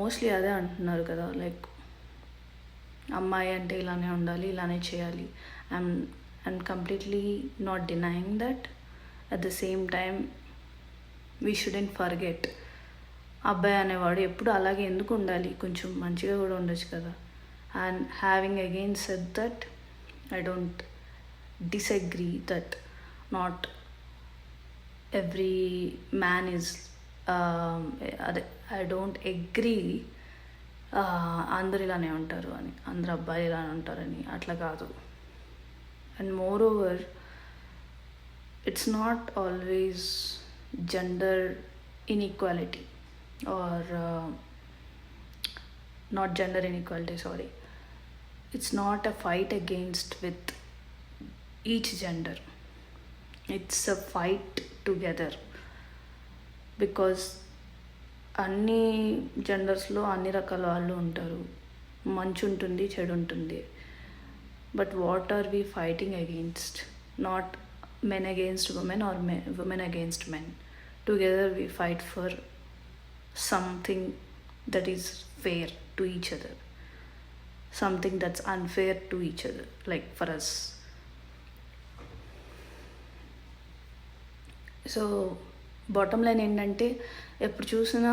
Mostly అదే అంటున్నారు కదా, లైక్ అమ్మాయి అంటే ఇలానే ఉండాలి, ఇలానే చేయాలి. I'm completely not denying that. At the same time we shouldn't forget, అబ్బాయి అనేవాడు ఎప్పుడు అలాగే ఎందుకు ఉండాలి, కొంచెం మంచిగా కూడా ఉండొచ్చు కదా. And having again said that, I don't disagree that not every man is I don't agree అందరు ఇలానే ఉంటారు అని, అందరు అబ్బాయిలు ఇలానే ఉంటారని, అట్లా కాదు. And moreover, it's not always gender inequality or not gender inequality, sorry, it's not a fight against with each gender, it's a fight together. Because అన్ని జెండర్స్లో అన్ని రకాల వాళ్ళు ఉంటారు, మంచి ఉంటుంది, చెడు ఉంటుంది. But what are we fighting against? Not men against women or women against men. Together we fight for something that is fair to each other, something that's unfair to each other, like for us. So bottom line ఏంటంటే, ఎప్పుడు చూసినా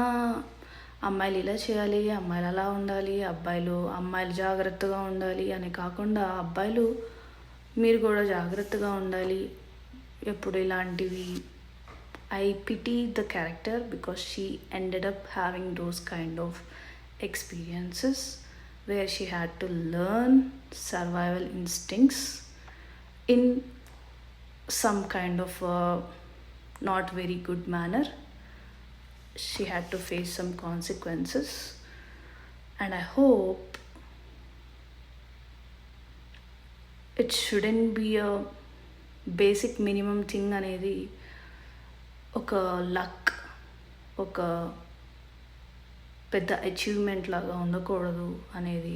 అమ్మాయిలు ఇలా చేయాలి, అమ్మాయిలు అలా ఉండాలి, అమ్మాయిలు జాగ్రత్తగా ఉండాలి అని కాకుండా, అబ్బాయిలు మీరు కూడా జాగ్రత్తగా ఉండాలి. ఎప్పుడు ఇలాంటివి, I pity the character because she ended up having those kind of experiences where she had to learn survival instincts in some kind of not very good manner. She had to face some consequences, and I hope it shouldn't be a basic minimum thing అనేది ఒక luck, ఒక పెద్ద achievement లాగా ఉండకూడదు అనేది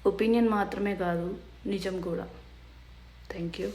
opinion మాత్రమే కాదు, నిజం కూడా. Thank you.